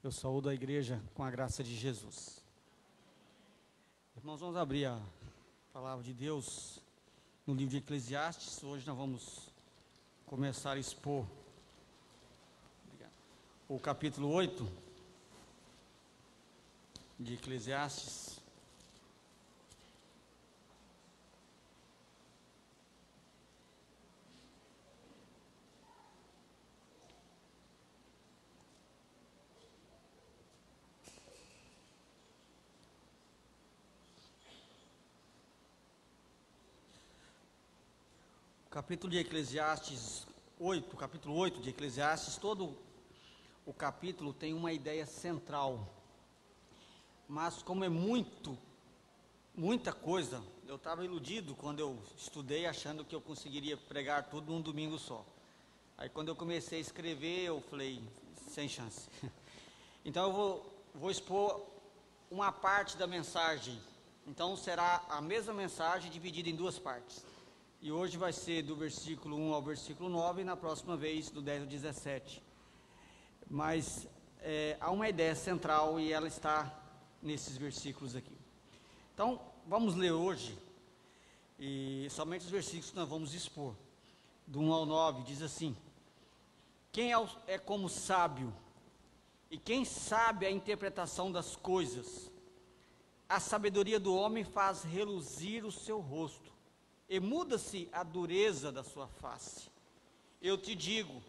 Eu saúdo a igreja com a graça de Jesus. Irmãos, vamos abrir a palavra de Deus no livro de Eclesiastes. Hoje nós vamos começar a expor o capítulo 8 de Eclesiastes. Capítulo de Eclesiastes 8, capítulo 8 de Eclesiastes, todo o capítulo tem uma ideia central, mas como é muita coisa, eu estava iludido quando eu estudei, achando que eu conseguiria pregar tudo num domingo só. Aí quando eu comecei a escrever, eu falei, sem chance. Então eu vou expor uma parte da mensagem, então será a mesma mensagem dividida em duas partes. E hoje vai ser do versículo 1 ao versículo 9, e na próxima vez do 10 ao 17. Mas há uma ideia central e ela está nesses versículos aqui. Então, vamos ler hoje, e somente os versículos que nós vamos expor. Do 1 ao 9, diz assim: quem é como sábio, e quem sabe a interpretação das coisas? A sabedoria do homem faz reluzir o seu rosto, e muda-se a dureza da sua face. Eu te digo,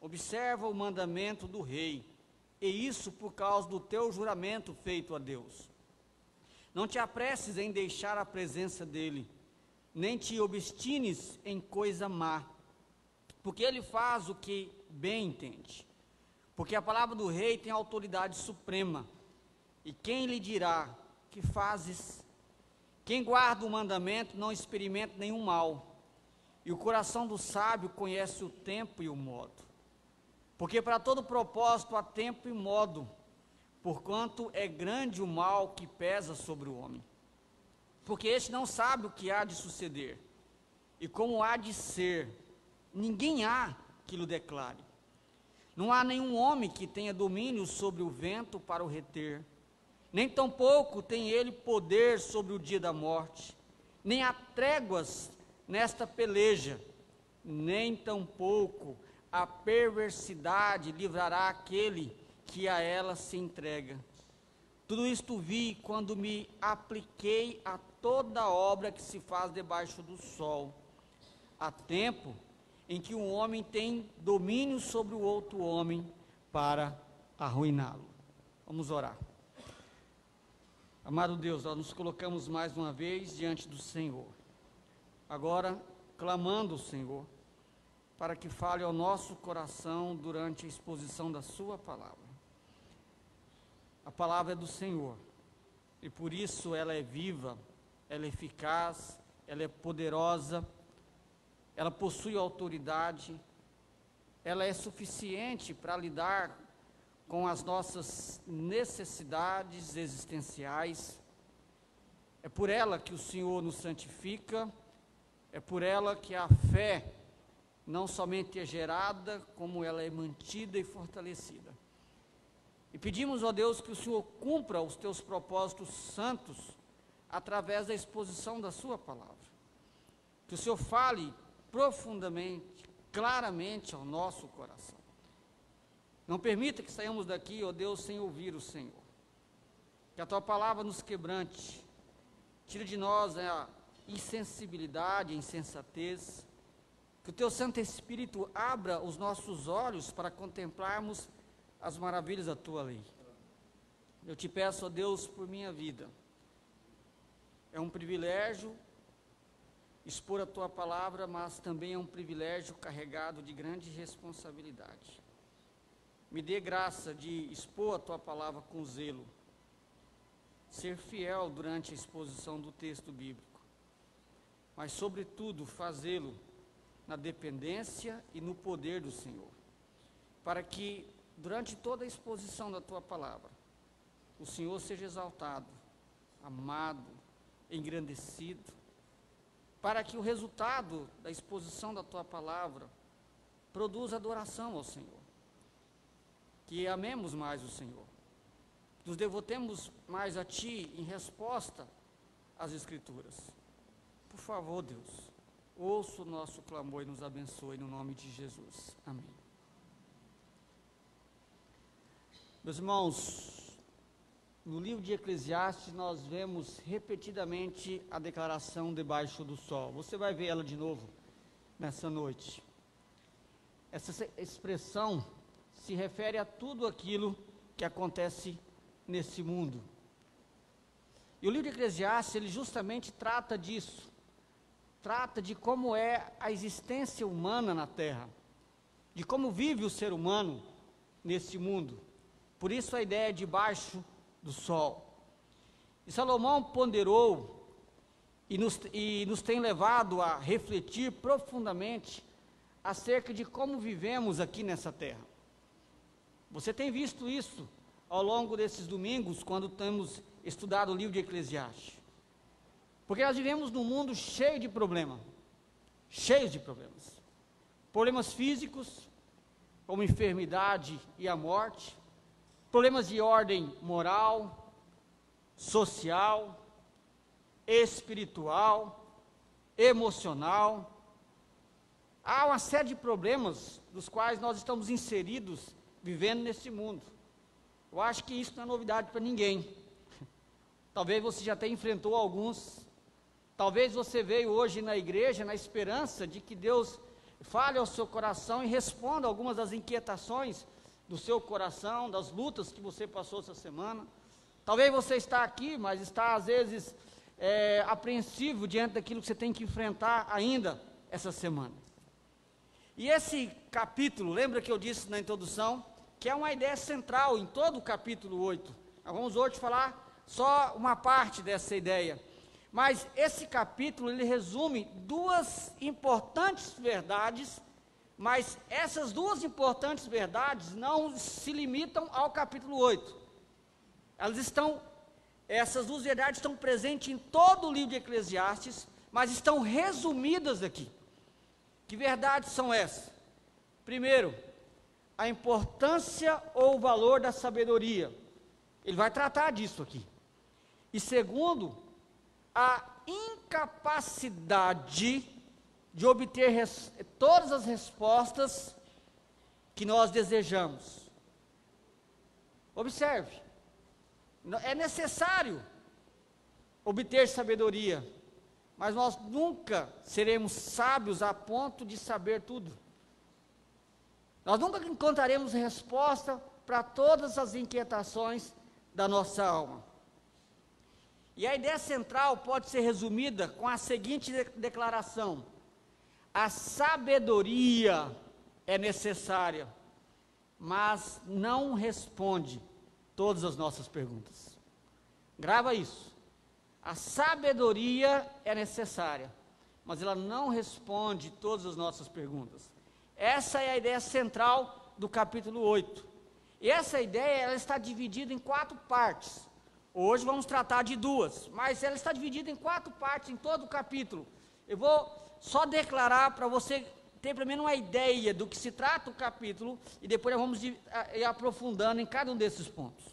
observa o mandamento do rei, e isso por causa do teu juramento feito a Deus. Não te apresses em deixar a presença dele, nem te obstines em coisa má, porque ele faz o que bem entende. Porque a palavra do rei tem autoridade suprema, e quem lhe dirá, que fazes? Quem guarda o mandamento não experimenta nenhum mal, e o coração do sábio conhece o tempo e o modo. Porque para todo propósito há tempo e modo, porquanto é grande o mal que pesa sobre o homem. Porque este não sabe o que há de suceder, e como há de ser, ninguém há que lhe declare. Não há nenhum homem que tenha domínio sobre o vento para o reter, nem tampouco tem ele poder sobre o dia da morte, nem há tréguas nesta peleja, nem tampouco a perversidade livrará aquele que a ela se entrega. Tudo isto vi quando me apliquei a toda obra que se faz debaixo do sol. Há tempo em que um homem tem domínio sobre o outro homem para arruiná-lo. Vamos orar. Amado Deus, nós nos colocamos mais uma vez diante do Senhor, agora clamando ao Senhor, para que fale ao nosso coração durante a exposição da sua palavra. A palavra é do Senhor, e por isso ela é viva, ela é eficaz, ela é poderosa, ela possui autoridade, ela é suficiente para lidar com as nossas necessidades existenciais. É por ela que o Senhor nos santifica, é por ela que a fé não somente é gerada, como ela é mantida e fortalecida. E pedimos, ó Deus, que o Senhor cumpra os teus propósitos santos através da exposição da sua palavra. Que o Senhor fale profundamente, claramente ao nosso coração. Não permita que saiamos daqui, ó Deus, sem ouvir o Senhor. Que a tua palavra nos quebrante, tire de nós a insensibilidade, a insensatez. Que o teu Santo Espírito abra os nossos olhos para contemplarmos as maravilhas da tua lei. Eu te peço, ó Deus, por minha vida. É um privilégio expor a tua palavra, mas também é um privilégio carregado de grande responsabilidade. Me dê graça de expor a tua palavra com zelo, ser fiel durante a exposição do texto bíblico, mas sobretudo fazê-lo na dependência e no poder do Senhor, para que durante toda a exposição da tua palavra, o Senhor seja exaltado, amado, engrandecido, para que o resultado da exposição da tua palavra produza adoração ao Senhor. que amemos mais o Senhor, nos devotemos mais a Ti em resposta às Escrituras. Por favor, Deus, ouça o nosso clamor e nos abençoe no nome de Jesus. Amém. Meus irmãos, no livro de Eclesiastes nós vemos repetidamente a declaração debaixo do sol. Você vai ver ela de novo nessa noite. Essa expressão se refere a tudo aquilo que acontece nesse mundo. E o livro de Eclesiastes, ele justamente trata disso. Trata de como é a existência humana na terra, de como vive o ser humano nesse mundo. Por isso a ideia de debaixo do sol. E Salomão ponderou e nos tem levado a refletir profundamente acerca de como vivemos aqui nessa terra. Você tem visto isso ao longo desses domingos, quando temos estudado o livro de Eclesiastes. Porque nós vivemos num mundo cheio de problemas. Cheios de problemas. Problemas físicos, como enfermidade e a morte. Problemas de ordem moral, social, espiritual, emocional. Há uma série de problemas dos quais nós estamos inseridos, vivendo nesse mundo. Eu acho que isso não é novidade para ninguém. Talvez você já tenha enfrentou alguns. Talvez você veio hoje na igreja na esperança de que Deus fale ao seu coração e responda algumas das inquietações do seu coração, das lutas que você passou essa semana. Talvez você está aqui, mas está às vezes apreensivo diante daquilo que você tem que enfrentar ainda essa semana. E esse capítulo, lembra que eu disse na introdução, que é uma ideia central em todo o capítulo 8. Nós vamos hoje falar só uma parte dessa ideia. Mas esse capítulo, ele resume duas importantes verdades, mas essas duas importantes verdades não se limitam ao capítulo 8. Essas duas verdades estão presentes em todo o livro de Eclesiastes, mas estão resumidas aqui. Que verdades são essas? Primeiro, a importância ou o valor da sabedoria. Ele vai tratar disso aqui. E segundo, a incapacidade de obter todas as respostas que nós desejamos. Observe, é necessário obter sabedoria, mas nós nunca seremos sábios a ponto de saber tudo. Nós nunca encontraremos resposta para todas as inquietações da nossa alma. E a ideia central pode ser resumida com a seguinte declaração: a sabedoria é necessária, mas não responde todas as nossas perguntas. Grava isso. A sabedoria é necessária, mas ela não responde todas as nossas perguntas. Essa é a ideia central do capítulo 8. E essa ideia, ela está dividida em 4 partes. Hoje vamos tratar de 2, mas ela está dividida em 4 partes em todo o capítulo. Eu vou só declarar para você ter pelo menos uma ideia do que se trata o capítulo, e depois nós vamos ir aprofundando em cada um desses pontos.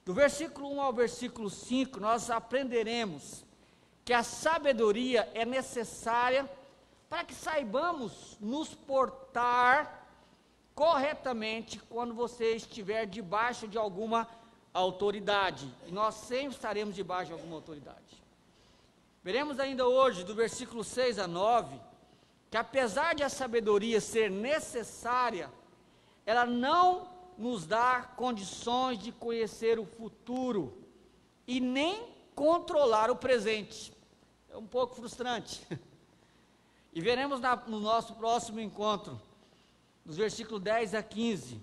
Do versículo 1 ao versículo 5, nós aprenderemos que a sabedoria é necessária para que saibamos nos portar corretamente quando você estiver debaixo de alguma autoridade. E nós sempre estaremos debaixo de alguma autoridade. Veremos ainda hoje, do versículo 6 a 9, que apesar de a sabedoria ser necessária, ela não nos dá condições de conhecer o futuro e nem controlar o presente. É um pouco frustrante. E veremos no nosso próximo encontro, dos versículos 10 a 15,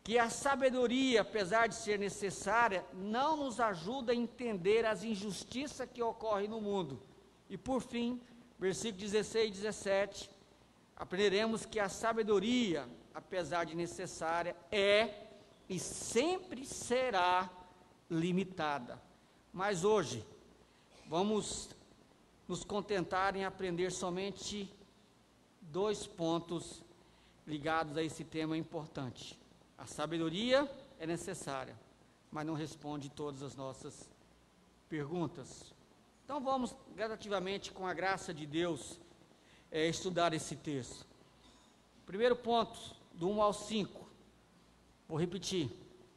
que a sabedoria, apesar de ser necessária, não nos ajuda a entender as injustiças que ocorrem no mundo. E por fim, versículos 16 e 17, aprenderemos que a sabedoria, apesar de necessária, é e sempre será limitada. Mas hoje, vamos nos contentar em aprender somente 2 pontos ligados a esse tema importante. A sabedoria é necessária, mas não responde todas as nossas perguntas. Então vamos gradativamente, com a graça de Deus, estudar esse texto. Primeiro ponto, do 1 ao 5, vou repetir: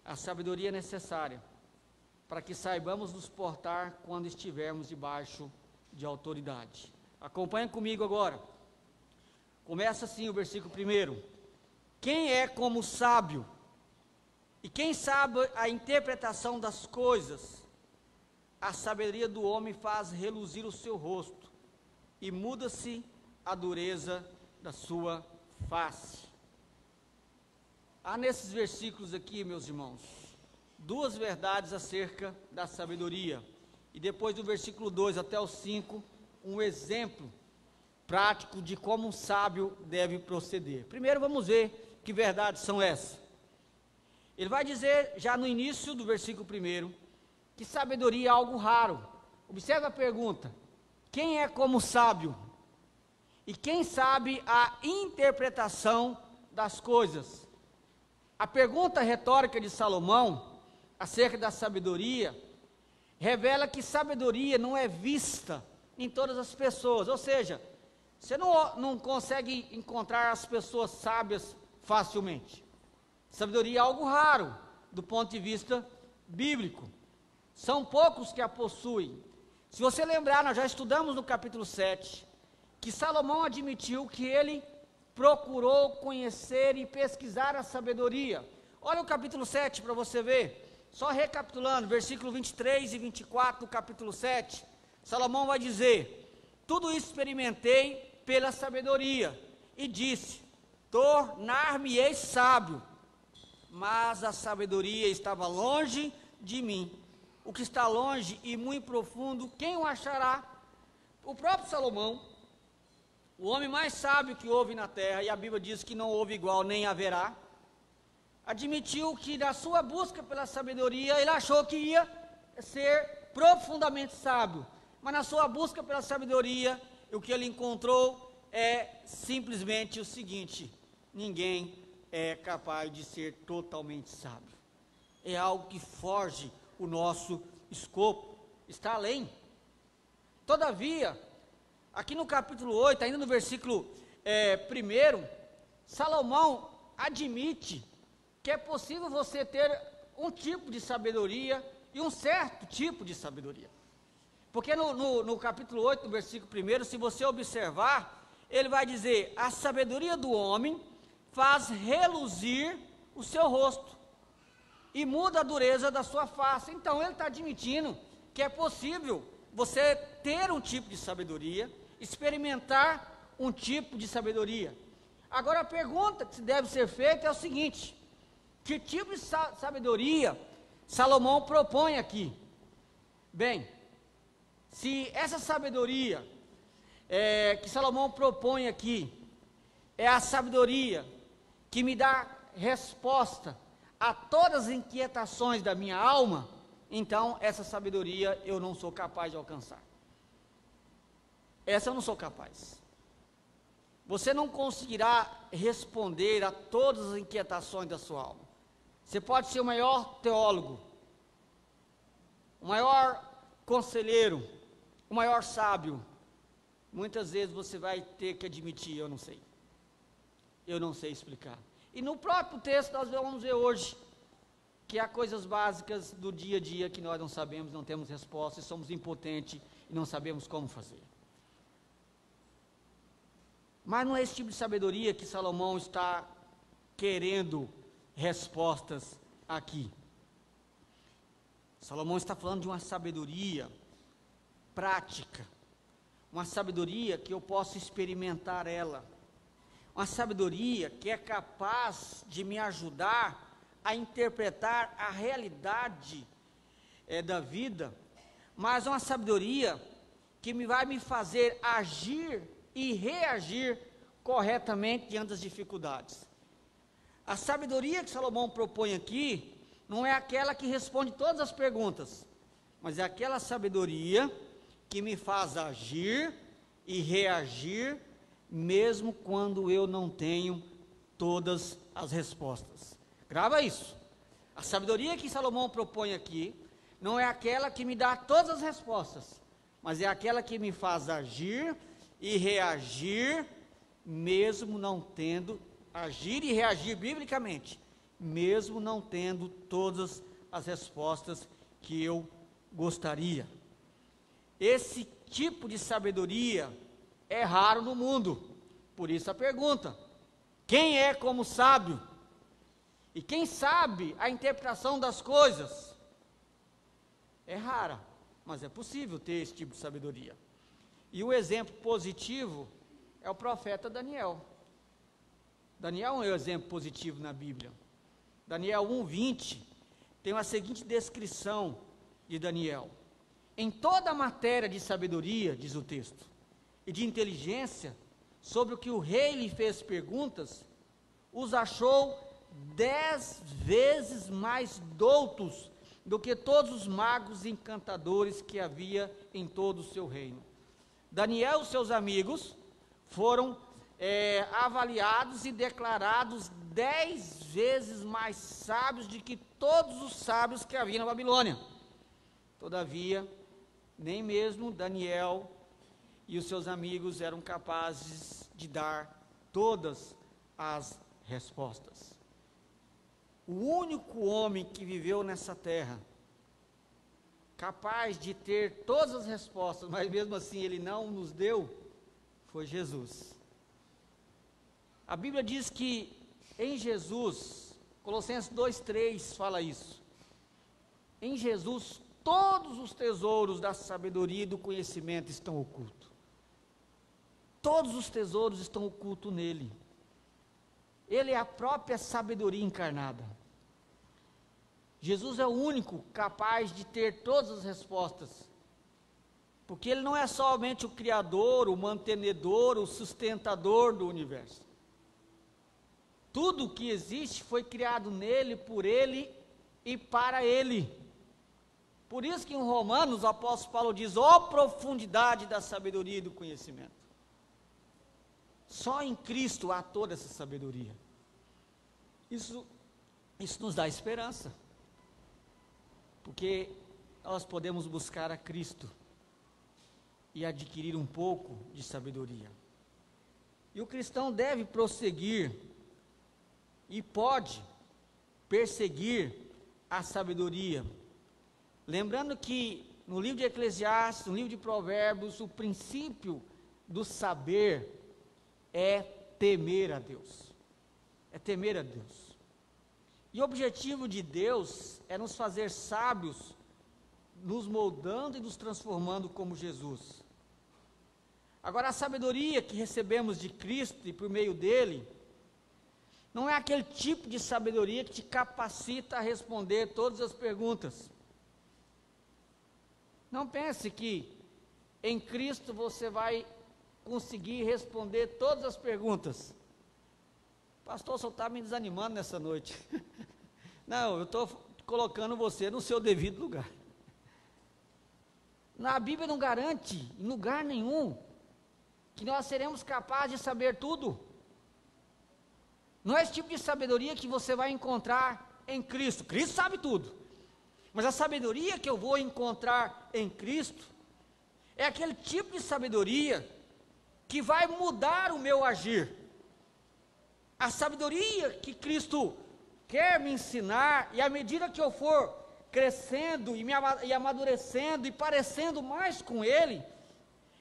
a sabedoria é necessária para que saibamos nos portar quando estivermos debaixo de autoridade. Acompanhe comigo agora. Começa assim o versículo 1: quem é como sábio, e quem sabe a interpretação das coisas? A sabedoria do homem faz reluzir o seu rosto, e muda-se a dureza da sua face. Há nesses versículos aqui, meus irmãos, duas verdades acerca da sabedoria, e depois do versículo 2 até o 5, um exemplo prático de como um sábio deve proceder. Primeiro vamos ver que verdades são essas. Ele vai dizer, já no início do versículo 1, que sabedoria é algo raro. Observe a pergunta: quem é como sábio? E quem sabe a interpretação das coisas? A pergunta retórica de Salomão acerca da sabedoria revela que sabedoria não é vista em todas as pessoas, ou seja, você não consegue encontrar as pessoas sábias facilmente. Sabedoria é algo raro do ponto de vista bíblico. São poucos que a possuem. Se você lembrar, nós já estudamos no capítulo 7, que Salomão admitiu que ele procurou conhecer e pesquisar a sabedoria. Olha o capítulo 7 para você ver. Só recapitulando, versículo 23 e 24 do capítulo 7, Salomão vai dizer: tudo isso experimentei pela sabedoria, e disse: tornar-me-ei sábio, mas a sabedoria estava longe de mim. O que está longe e muito profundo, quem o achará? O próprio Salomão, o homem mais sábio que houve na terra, e a Bíblia diz que não houve igual nem haverá, admitiu que na sua busca pela sabedoria, ele achou que ia ser profundamente sábio, mas na sua busca pela sabedoria, o que ele encontrou é simplesmente o seguinte: ninguém é capaz de ser totalmente sábio. É algo que foge o nosso escopo, está além. Todavia, aqui no capítulo 8, ainda no versículo 1, Salomão admite que é possível você ter um tipo de sabedoria e um certo tipo de sabedoria. Porque no capítulo 8, no versículo 1, se você observar, ele vai dizer: a sabedoria do homem faz reluzir o seu rosto, e muda a dureza da sua face. Então ele está admitindo que é possível você ter um tipo de sabedoria, experimentar um tipo de sabedoria. Agora a pergunta que deve ser feita é o seguinte: que tipo de sabedoria Salomão propõe aqui? Bem, se essa sabedoria que Salomão propõe aqui é a sabedoria que me dá resposta a todas as inquietações da minha alma, então essa sabedoria eu não sou capaz de alcançar. Essa eu não sou capaz. Você não conseguirá responder a todas as inquietações da sua alma. Você pode ser o maior teólogo, o maior conselheiro, o maior sábio. Muitas vezes você vai ter que admitir: eu não sei. Eu não sei explicar. E no próprio texto nós vamos ver hoje que há coisas básicas do dia a dia que nós não sabemos, não temos resposta, e somos impotentes e não sabemos como fazer. Mas não é esse tipo de sabedoria que Salomão está querendo respostas aqui. Salomão está falando de uma sabedoria prática, uma sabedoria que eu posso experimentar ela, uma sabedoria que é capaz de me ajudar a interpretar a realidade da vida, mas uma sabedoria que vai me fazer agir e reagir corretamente diante das dificuldades. A sabedoria que Salomão propõe aqui não é aquela que responde todas as perguntas, mas é aquela sabedoria que me faz agir e reagir mesmo quando eu não tenho todas as respostas. Grava isso. A sabedoria que Salomão propõe aqui não é aquela que me dá todas as respostas, mas é aquela que me faz agir e reagir, mesmo não tendo, agir e reagir biblicamente, mesmo não tendo todas as respostas que eu gostaria. Esse tipo de sabedoria é raro no mundo, por isso a pergunta: quem é como sábio? E quem sabe a interpretação das coisas? É rara, mas é possível ter esse tipo de sabedoria. E o exemplo positivo é o profeta Daniel. Daniel é um exemplo positivo na Bíblia. Daniel 1:20 tem a seguinte descrição de Daniel: em toda a matéria de sabedoria, diz o texto, e de inteligência, sobre o que o rei lhe fez perguntas, os achou 10 vezes mais doutos do que todos os magos e encantadores que havia em todo o seu reino. Daniel e seus amigos foram avaliados e declarados 10 vezes mais sábios do que todos os sábios que havia na Babilônia. Todavia, nem mesmo Daniel e os seus amigos eram capazes de dar todas as respostas. O único homem que viveu nessa terra, capaz de ter todas as respostas, mas mesmo assim ele não nos deu, foi Jesus. A Bíblia diz que em Jesus, Colossenses 2:3 fala isso, em Jesus todos os tesouros da sabedoria e do conhecimento estão ocultos. Todos os tesouros estão ocultos nele. Ele é a própria sabedoria encarnada. Jesus é o único capaz de ter todas as respostas, porque ele não é somente o criador, o mantenedor, o sustentador do universo. Tudo o que existe foi criado nele, por ele e para ele. Por isso que em Romanos o apóstolo Paulo diz: ó profundidade da sabedoria e do conhecimento. Só em Cristo há toda essa sabedoria. Isso nos dá esperança, porque nós podemos buscar a Cristo e adquirir um pouco de sabedoria. E o cristão deve prosseguir e pode perseguir a sabedoria, lembrando que no livro de Eclesiastes, no livro de Provérbios, o princípio do saber é temer a Deus. É temer a Deus. E o objetivo de Deus é nos fazer sábios, nos moldando e nos transformando como Jesus. Agora, a sabedoria que recebemos de Cristo e por meio dele, não é aquele tipo de sabedoria que te capacita a responder todas as perguntas. Não pense que em Cristo você vai conseguir responder todas as perguntas. Pastor, só está me desanimando nessa noite. Não, eu estou colocando você no seu devido lugar. Na Bíblia não garante, em lugar nenhum, que nós seremos capazes de saber tudo. Não é esse tipo de sabedoria que você vai encontrar em Cristo. Cristo sabe tudo. Mas a sabedoria que eu vou encontrar em Cristo é aquele tipo de sabedoria que vai mudar o meu agir. A sabedoria que Cristo quer me ensinar, e à medida que eu for crescendo e amadurecendo e parecendo mais com Ele,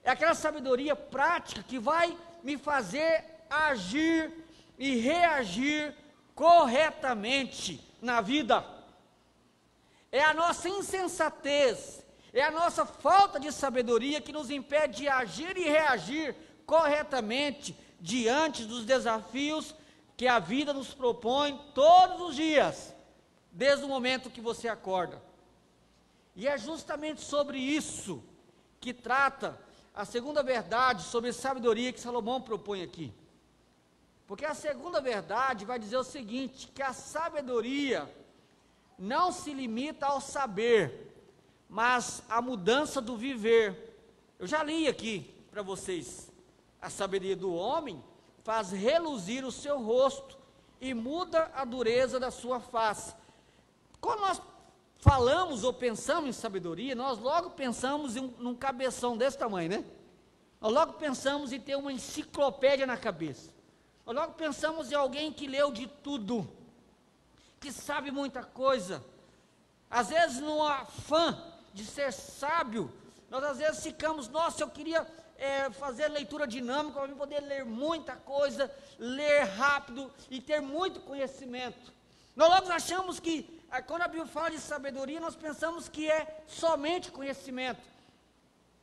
é aquela sabedoria prática que vai me fazer agir e reagir corretamente na vida. É a nossa insensatez, é a nossa falta de sabedoria que nos impede de agir e reagir corretamente diante dos desafios que a vida nos propõe todos os dias, desde o momento que você acorda. E é justamente sobre isso que trata a segunda verdade sobre sabedoria que Salomão propõe aqui. Porque a segunda verdade vai dizer o seguinte, que a sabedoria não se limita ao saber, mas à mudança do viver. Eu já li aqui para vocês, a sabedoria do homem faz reluzir o seu rosto, e muda a dureza da sua face. Quando nós falamos ou pensamos em sabedoria, nós logo pensamos num cabeção desse tamanho, né? Nós logo pensamos em ter uma enciclopédia na cabeça. Nós logo pensamos em alguém que leu de tudo, que sabe muita coisa. Às vezes, no afã de ser sábio, nós às vezes ficamos, nossa, eu queria fazer leitura dinâmica, para poder ler muita coisa, ler rápido e ter muito conhecimento. Nós logo achamos que, quando a Bíblia fala de sabedoria, nós pensamos que é somente conhecimento.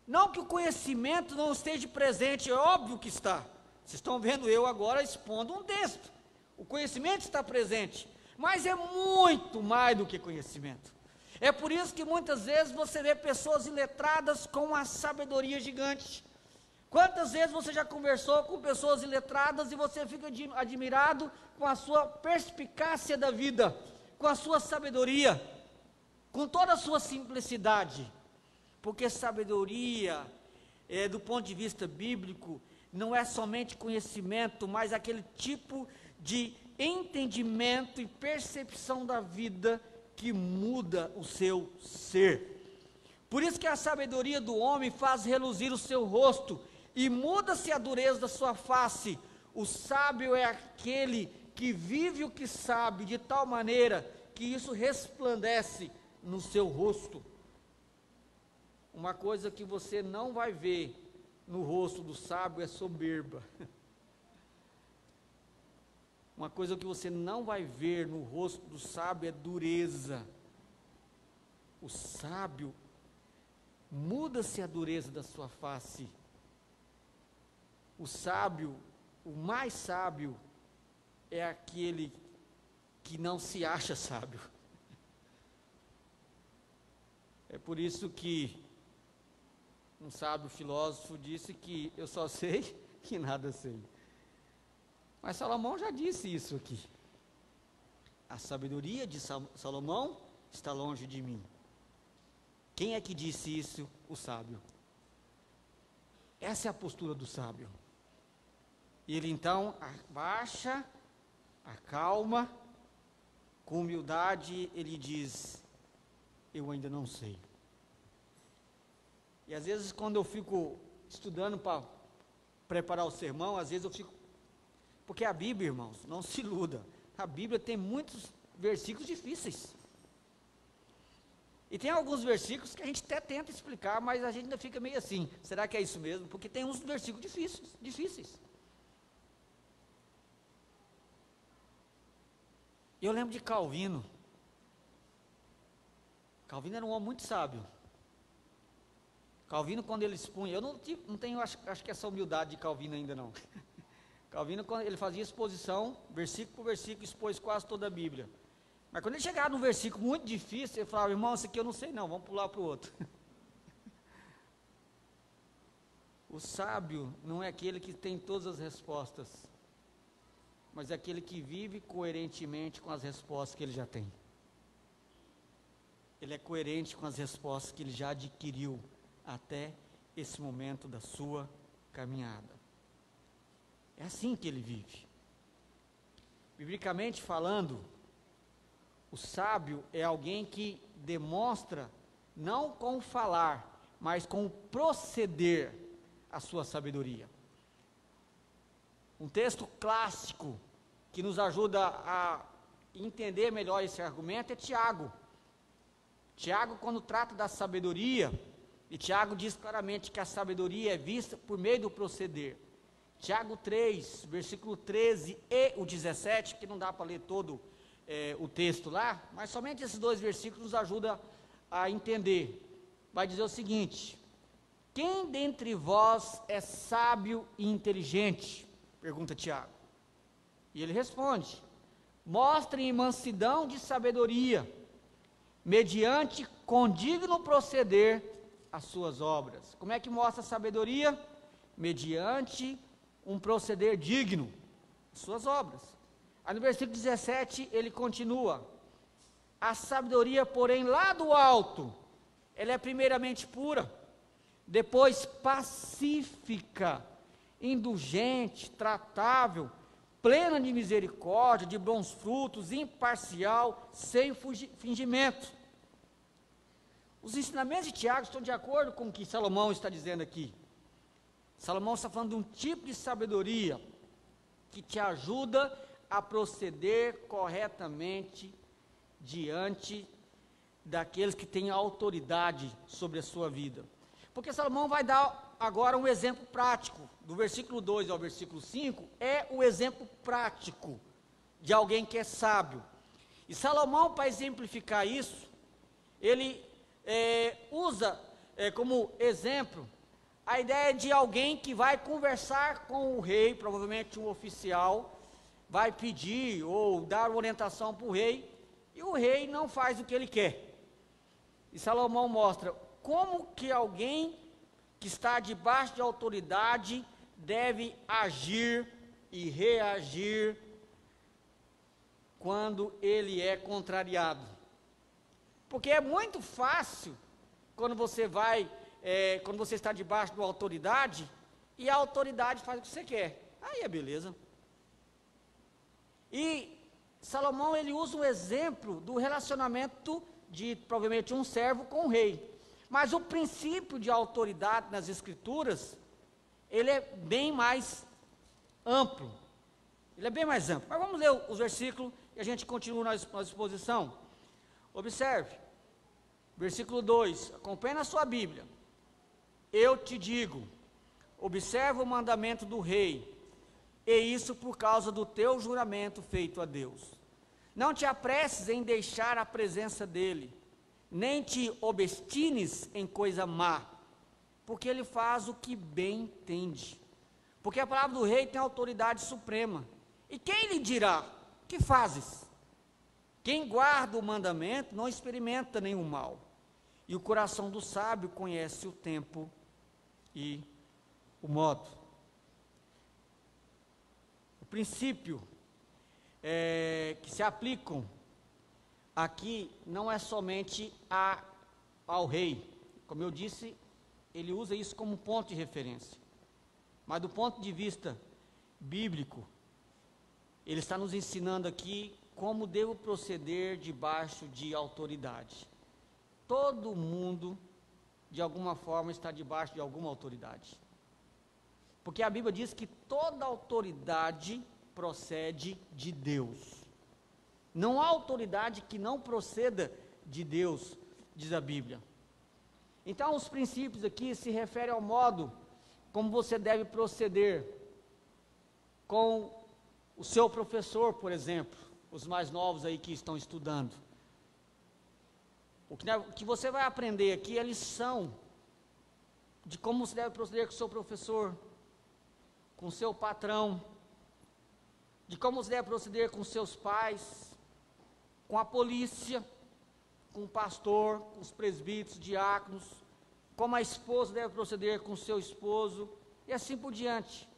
Não que o conhecimento não esteja presente, é óbvio que está. Vocês estão vendo eu agora expondo um texto. O conhecimento está presente, mas é muito mais do que conhecimento. É por isso que muitas vezes você vê pessoas iletradas com uma sabedoria gigante. Quantas vezes você já conversou com pessoas iletradas e você fica admirado com a sua perspicácia da vida, com a sua sabedoria, com toda a sua simplicidade? Porque sabedoria, do ponto de vista bíblico, não é somente conhecimento, mas aquele tipo de entendimento e percepção da vida que muda o seu ser. Por isso que a sabedoria do homem faz reluzir o seu rosto, e muda-se a dureza da sua face. O sábio é aquele que vive o que sabe, de tal maneira que isso resplandece no seu rosto. Uma coisa que você não vai ver no rosto do sábio é soberba. Uma coisa que você não vai ver no rosto do sábio é dureza. O sábio, muda-se a dureza da sua face. O sábio, o mais sábio, é aquele que não se acha sábio. É por isso que um sábio filósofo disse que eu só sei que nada sei. Mas Salomão já disse isso aqui. A sabedoria de Salomão está longe de mim. Quem é que disse isso? O sábio. Essa é a postura do sábio. Ele então abaixa, acalma, com humildade ele diz, eu ainda não sei. E às vezes quando eu fico estudando para preparar o sermão, às vezes eu fico, porque a Bíblia, irmãos, não se iluda, a Bíblia tem muitos versículos difíceis. E tem alguns versículos que a gente até tenta explicar, mas a gente ainda fica meio assim, será que é isso mesmo? Porque tem uns versículos difíceis. Eu lembro de Calvino. Calvino era um homem muito sábio. Calvino, quando ele expunha, eu não tenho, acho que essa humildade de Calvino ainda não. Calvino, quando ele fazia exposição, versículo por versículo, expôs quase toda a Bíblia. Mas quando ele chegava num versículo muito difícil, ele falava, irmão, esse aqui eu não sei não, vamos pular para o outro. O sábio não é aquele que tem todas as respostas, mas é aquele que vive coerentemente com as respostas que ele já tem. Ele é coerente com as respostas que ele já adquiriu até esse momento da sua caminhada. É assim que ele vive. Biblicamente falando, o sábio é alguém que demonstra, não com o falar, mas com o proceder, a sua sabedoria. Um texto clássico que nos ajuda a entender melhor esse argumento é Tiago. Tiago, quando trata da sabedoria, e Tiago diz claramente que a sabedoria é vista por meio do proceder. Tiago 3, versículo 13 e o 17, que não dá para ler todo o texto lá, mas somente esses dois versículos nos ajudam a entender. Vai dizer o seguinte: quem dentre vós é sábio e inteligente? Pergunta Tiago. E ele responde: mostrem mansidão de sabedoria, mediante condigno proceder as suas obras. Como é que mostra a sabedoria? Mediante um proceder digno, as suas obras. Aí no versículo 17 ele continua: a sabedoria, porém, lá do alto, ela é primeiramente pura, depois pacífica, indulgente, tratável, plena de misericórdia, de bons frutos, imparcial, sem fingimento. Os ensinamentos de Tiago estão de acordo com o que Salomão está dizendo aqui. Salomão está falando de um tipo de sabedoria que te ajuda a proceder corretamente diante daqueles que têm autoridade sobre a sua vida. Porque Salomão vai dar agora um exemplo prático, do versículo 2 ao versículo 5, é o exemplo prático de alguém que é sábio. E Salomão, para exemplificar isso, ele usa como exemplo a ideia de alguém que vai conversar com o rei, provavelmente um oficial, vai pedir ou dar orientação para o rei, e o rei não faz o que ele quer. E Salomão mostra como que alguém que está debaixo de autoridade deve agir e reagir quando ele é contrariado. Porque é muito fácil quando você quando você está debaixo de uma autoridade e a autoridade faz o que você quer. Aí é beleza. E Salomão, ele usa um exemplo do relacionamento de provavelmente um servo com o rei. Mas o princípio de autoridade nas escrituras, ele é bem mais amplo. Ele é bem mais amplo. Mas vamos ler os versículos e a gente continua na exposição. Observe, versículo 2, acompanhe na sua Bíblia. Eu te digo, observa o mandamento do rei, e isso por causa do teu juramento feito a Deus. Não te apresses em deixar a presença dele, nem te obstines em coisa má, porque ele faz o que bem entende. Porque a palavra do rei tem autoridade suprema. E quem lhe dirá, que fazes? Quem guarda o mandamento não experimenta nenhum mal. E o coração do sábio conhece o tempo e o modo. O princípio que se aplicam aqui não é somente ao rei. Como eu disse, ele usa isso como ponto de referência. Mas do ponto de vista bíblico, ele está nos ensinando aqui como devo proceder debaixo de autoridade. Todo mundo, de alguma forma, está debaixo de alguma autoridade. Porque a Bíblia diz que toda autoridade procede de Deus. Não há autoridade que não proceda de Deus, diz a Bíblia. Então, os princípios aqui se referem ao modo como você deve proceder com o seu professor, por exemplo, os mais novos aí que estão estudando. O que você vai aprender aqui é a lição de como você deve proceder com o seu professor, com o seu patrão, de como você deve proceder com seus pais, com a polícia, com o pastor, com os presbíteros, diáconos, como a esposa deve proceder com o seu esposo, e assim por diante.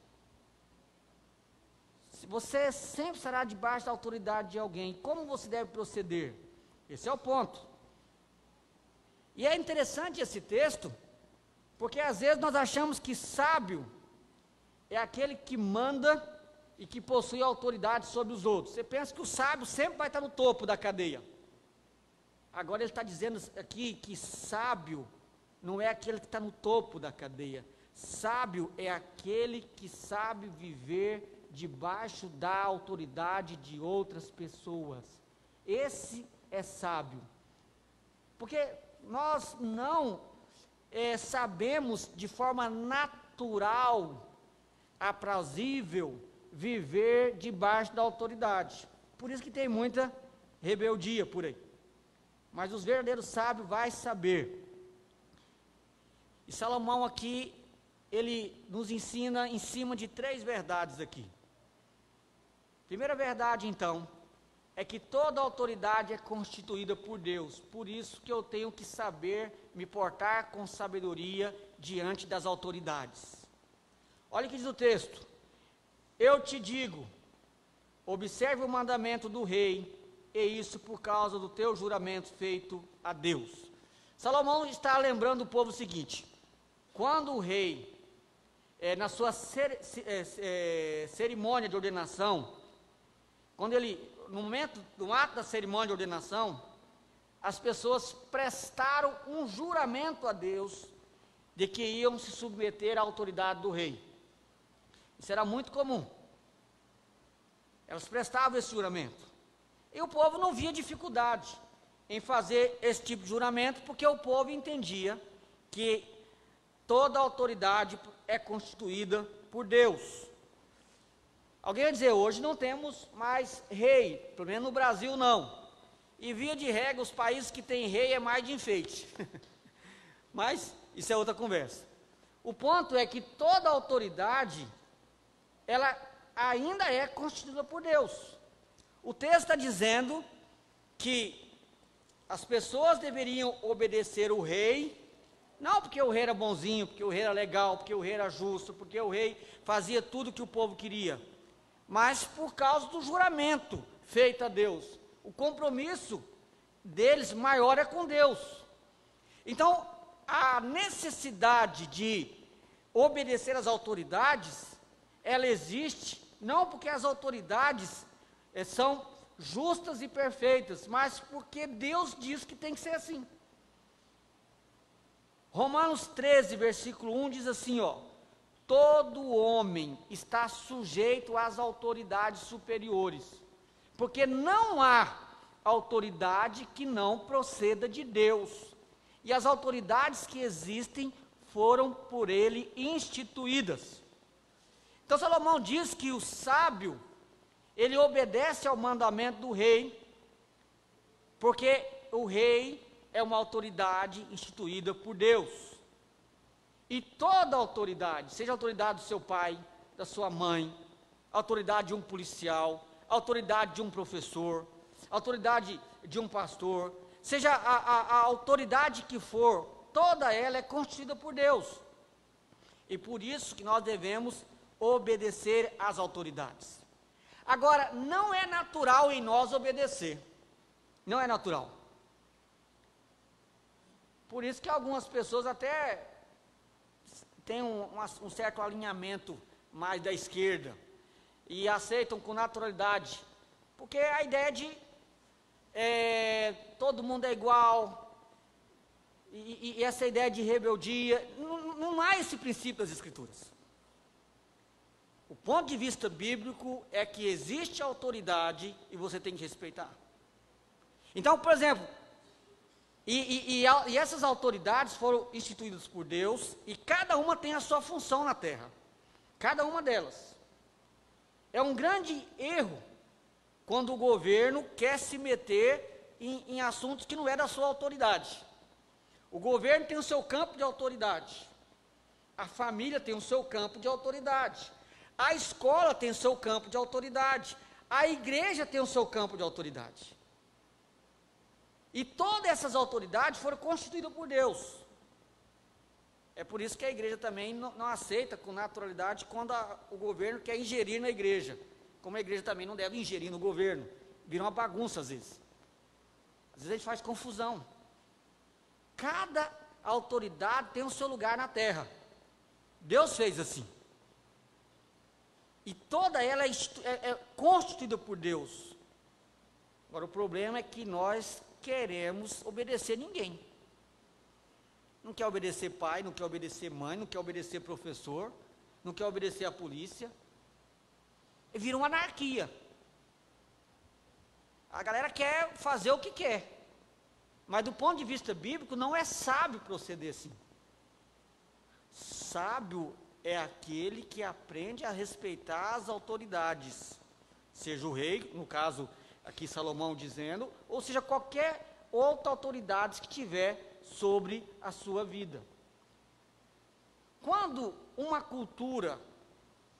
Você sempre estará debaixo da autoridade de alguém. Como você deve proceder? Esse é o ponto. E é interessante esse texto, porque às vezes nós achamos que sábio é aquele que manda e que possui autoridade sobre os outros. Você pensa que o sábio sempre vai estar no topo da cadeia. Agora ele está dizendo aqui que sábio não é aquele que está no topo da cadeia. Sábio é aquele que sabe viver debaixo da autoridade de outras pessoas. Esse é sábio. Porque nós não sabemos de forma natural, aprazível, viver debaixo da autoridade. Por isso que tem muita rebeldia por aí. Mas os verdadeiros sábios vão saber. E Salomão aqui, ele nos ensina em cima de 3 verdades aqui. Primeira verdade, então, é que toda autoridade é constituída por Deus. Por isso que eu tenho que saber me portar com sabedoria diante das autoridades. Olha o que diz o texto. Eu te digo, observe o mandamento do rei, e isso por causa do teu juramento feito a Deus. Salomão está lembrando o povo o seguinte: quando o rei na sua cerimônia de ordenação, no ato da cerimônia de ordenação, as pessoas prestaram um juramento a Deus de que iam se submeter à autoridade do rei. Isso era muito comum. Elas prestavam esse juramento. E o povo não via dificuldade em fazer esse tipo de juramento, porque o povo entendia que toda autoridade é constituída por Deus. Alguém vai dizer, hoje não temos mais rei, pelo menos no Brasil não. E via de regra, os países que têm rei é mais de enfeite. Mas isso é outra conversa. O ponto é que toda autoridade, ela ainda é constituída por Deus. O texto está dizendo que as pessoas deveriam obedecer o rei, não porque o rei era bonzinho, porque o rei era legal, porque o rei era justo, porque o rei fazia tudo o que o povo queria, mas por causa do juramento feito a Deus. O compromisso deles maior é com Deus. Então, a necessidade de obedecer às autoridades, ela existe, não porque as autoridades são justas e perfeitas, mas porque Deus diz que tem que ser assim. Romanos 13, versículo 1 diz assim, todo homem está sujeito às autoridades superiores, porque não há autoridade que não proceda de Deus, e as autoridades que existem foram por ele instituídas. Então Salomão diz que o sábio, ele obedece ao mandamento do rei, porque o rei é uma autoridade instituída por Deus. E toda autoridade, seja a autoridade do seu pai, da sua mãe, a autoridade de um policial, a autoridade de um professor, a autoridade de um pastor, seja a autoridade que for, toda ela é constituída por Deus. E por isso que nós devemos obedecer às autoridades. Agora, não é natural em nós obedecer. Não é natural. Por isso que algumas pessoas até têm um certo alinhamento mais da esquerda e aceitam com naturalidade, porque a ideia de todo mundo é igual, e essa ideia de rebeldia, não há esse princípio das Escrituras. O ponto de vista bíblico é que existe autoridade e você tem que respeitar. Então, por exemplo, e essas autoridades foram instituídas por Deus, e cada uma tem a sua função na terra, cada uma delas. É um grande erro quando o governo quer se meter em assuntos que não é da sua autoridade. O governo tem o seu campo de autoridade, a família tem o seu campo de autoridade, a escola tem o seu campo de autoridade, a igreja tem o seu campo de autoridade. E todas essas autoridades foram constituídas por Deus. É por isso que a igreja também não aceita com naturalidade quando o governo quer ingerir na igreja. Como a igreja também não deve ingerir no governo. Vira uma bagunça às vezes. Às vezes a gente faz confusão. Cada autoridade tem o seu lugar na terra. Deus fez assim. E toda ela é constituída por Deus. Agora o problema é que nós queremos obedecer ninguém. Não quer obedecer pai, não quer obedecer mãe, não quer obedecer professor, não quer obedecer a polícia. E vira uma anarquia. A galera quer fazer o que quer. Mas do ponto de vista bíblico, não é sábio proceder assim. Sábio é aquele que aprende a respeitar as autoridades. Seja o rei, no caso aqui Salomão dizendo, ou seja, qualquer outra autoridade que tiver sobre a sua vida. Quando uma cultura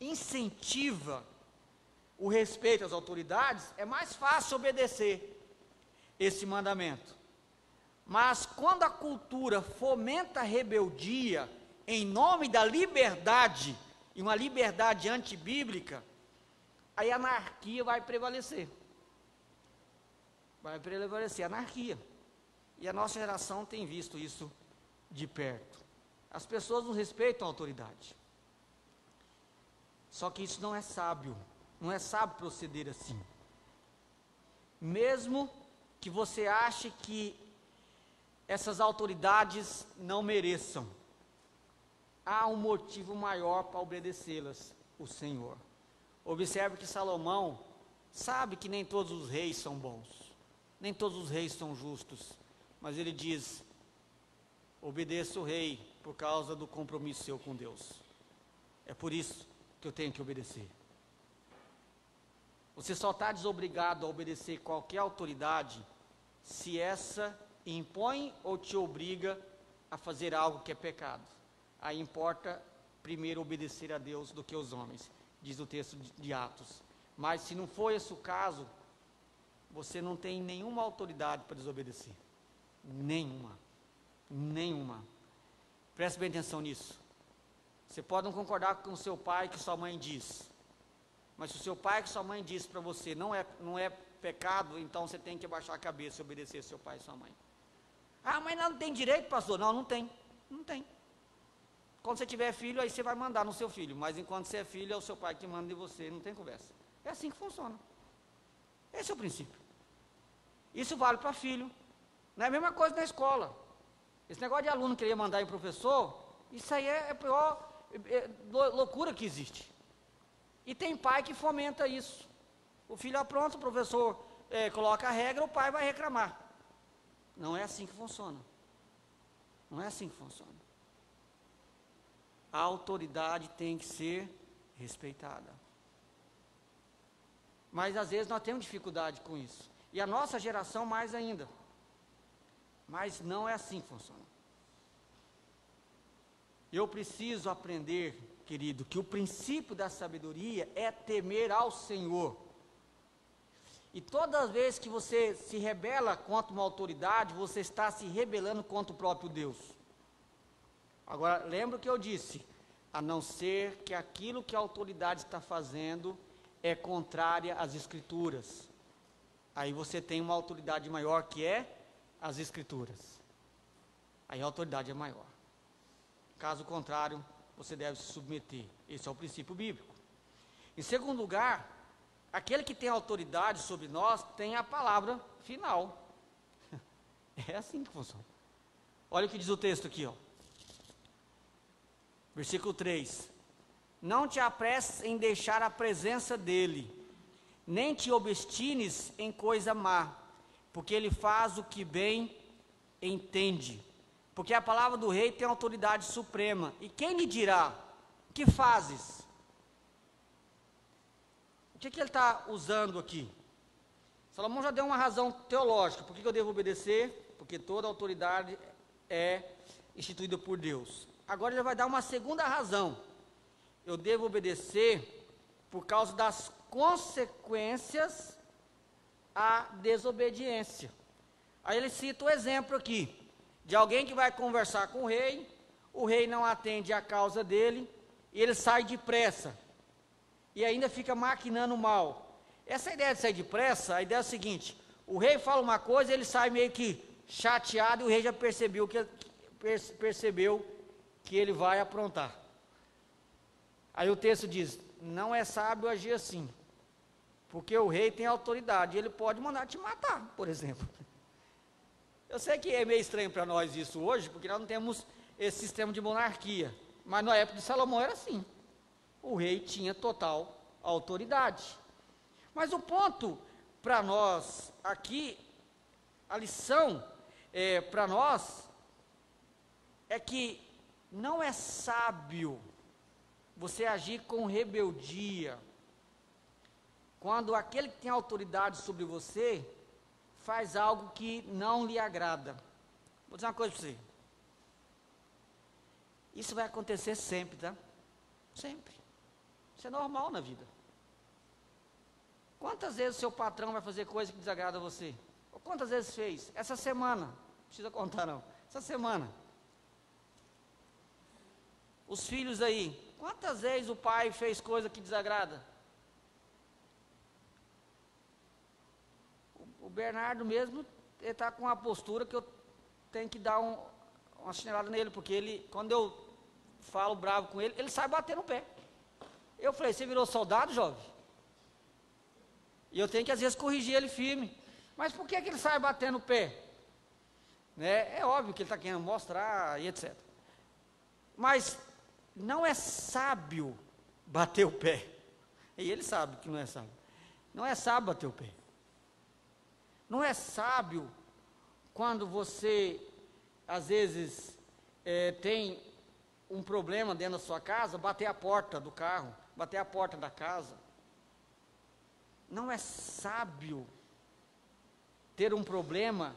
incentiva o respeito às autoridades, é mais fácil obedecer esse mandamento. Mas quando a cultura fomenta a rebeldia em nome da liberdade, e uma liberdade antibíblica, aí a anarquia vai prevalecer. Vai prevalecer a anarquia. E a nossa geração tem visto isso de perto. As pessoas não respeitam a autoridade. Só que isso não é sábio. Não é sábio proceder assim. Mesmo que você ache que essas autoridades não mereçam, há um motivo maior para obedecê-las, o Senhor. Observe que Salomão sabe que nem todos os reis são bons, nem todos os reis são justos, mas ele diz: obedeça o rei por causa do compromisso seu com Deus. É por isso que eu tenho que obedecer. Você só está desobrigado a obedecer qualquer autoridade se essa impõe ou te obriga a fazer algo que é pecado. Aí importa primeiro obedecer a Deus do que aos homens, diz o texto de Atos. Mas se não for esse o caso, você não tem nenhuma autoridade para desobedecer. Nenhuma. Preste bem atenção nisso. Você pode não concordar com o seu pai que sua mãe diz, mas se o seu pai que sua mãe diz para você não é pecado, então você tem que abaixar a cabeça e obedecer seu pai e sua mãe. Ah, mas não tem direito, pastor? Não tem. Quando você tiver filho, aí você vai mandar no seu filho, mas enquanto você é filho, é o seu pai que manda em você, não tem conversa. É assim que funciona. Esse é o princípio. Isso vale para filho. Não é a mesma coisa na escola. Esse negócio de aluno querer mandar em professor, isso aí é a pior loucura que existe. E tem pai que fomenta isso. O filho apronta, o professor coloca a regra, o pai vai reclamar. Não é assim que funciona. Não é assim que funciona. A autoridade tem que ser respeitada. Mas às vezes nós temos dificuldade com isso. E a nossa geração mais ainda. Mas não é assim que funciona. Eu preciso aprender, querido, que o princípio da sabedoria é temer ao Senhor. E todas as vezes que você se rebela contra uma autoridade, você está se rebelando contra o próprio Deus. Agora, lembra o que eu disse? A não ser que aquilo que a autoridade está fazendo é contrária às Escrituras. Aí você tem uma autoridade maior, que é as Escrituras. Aí a autoridade é maior. Caso contrário, você deve se submeter. Esse é o princípio bíblico. Em segundo lugar, aquele que tem autoridade sobre nós tem a palavra final. É assim que funciona. Olha o que diz o texto aqui, ó. Versículo 3. Não te apresses em deixar a presença dele, nem te obstines em coisa má, porque ele faz o que bem entende. Porque a palavra do rei tem autoridade suprema. E quem lhe dirá: que fazes? O que ele está usando aqui? Salomão já deu uma razão teológica. Por que eu devo obedecer? Porque toda autoridade é instituída por Deus. Agora ele vai dar uma segunda razão. Eu devo obedecer por causa das consequências à desobediência. Aí ele cita o exemplo aqui, de alguém que vai conversar com o rei não atende a causa dele, e ele sai depressa, e ainda fica maquinando mal. Essa ideia de sair depressa, a ideia é a seguinte: o rei fala uma coisa, ele sai meio que chateado, e o rei já percebeu que ele vai aprontar. Aí o texto diz: não é sábio agir assim, porque o rei tem autoridade, ele pode mandar te matar, por exemplo. Eu sei que é meio estranho para nós isso hoje, porque nós não temos esse sistema de monarquia, mas na época de Salomão era assim. O rei tinha total autoridade. Mas o ponto para nós aqui, a lição para nós, é que não é sábio você agir com rebeldia, quando aquele que tem autoridade sobre você faz algo que não lhe agrada. Vou dizer uma coisa para você. Isso vai acontecer sempre, tá? Sempre. Isso é normal na vida. Quantas vezes o seu patrão vai fazer coisa que desagrada a você? Ou quantas vezes fez? Essa semana. Não precisa contar não. Essa semana. Os filhos aí. Quantas vezes o pai fez coisa que desagrada? O Bernardo mesmo, ele está com uma postura que eu tenho que dar uma chinelada nele, porque ele, quando eu falo bravo com ele, ele sai batendo no pé. Eu falei, você virou soldado, jovem? E eu tenho que às vezes corrigir ele firme. Mas por que ele sai batendo o pé? Né? É óbvio que ele está querendo mostrar e etc. Mas não é sábio bater o pé. E ele sabe que não é sábio. Não é sábio bater o pé. Não é sábio quando você, às vezes, tem um problema dentro da sua casa, bater a porta do carro, bater a porta da casa. Não é sábio ter um problema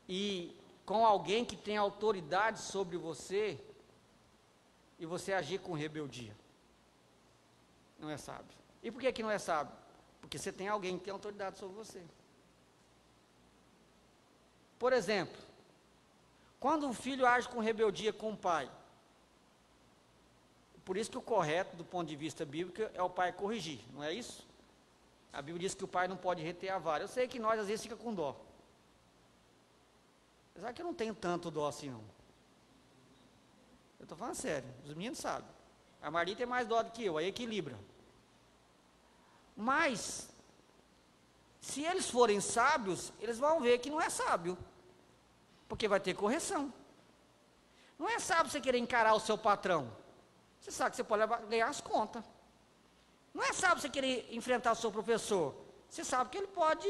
e com alguém que tem autoridade sobre você e você agir com rebeldia. Não é sábio. E por que não é sábio? Porque você tem alguém que tem autoridade sobre você. Por exemplo, quando um filho age com rebeldia com o pai, por isso que o correto, do ponto de vista bíblico, é o pai corrigir, não é isso? A Bíblia diz que o pai não pode reter a vara. Eu sei que nós às vezes fica com dó. Apesar que eu não tenho tanto dó assim não. Eu estou falando sério, os meninos sabem. A Marli tem mais dó do que eu, aí equilibra. Mas, se eles forem sábios, eles vão ver que não é sábio. Porque vai ter correção. Não é sábio você querer encarar o seu patrão. Você sabe que você pode ganhar as contas. Não é sábio você querer enfrentar o seu professor. Você sabe que ele pode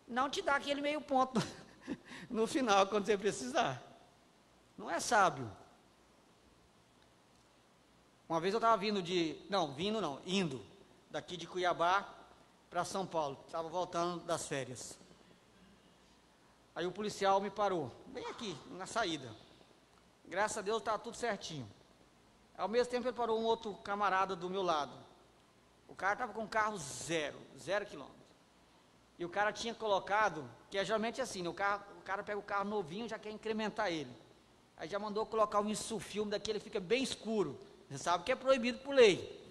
não te dar aquele meio ponto no final, quando você precisar. Não é sábio. Uma vez eu estava indo daqui de Cuiabá para São Paulo. Estava voltando das férias. Aí o policial me parou, bem aqui, na saída. Graças a Deus estava tudo certinho. Ao mesmo tempo ele parou um outro camarada do meu lado. O cara estava com o carro zero quilômetro. E o cara tinha colocado, que é geralmente assim, né? O cara pega o carro novinho e já quer incrementar ele. Aí já mandou colocar um insufilme daquele, fica bem escuro. Você sabe que é proibido por lei.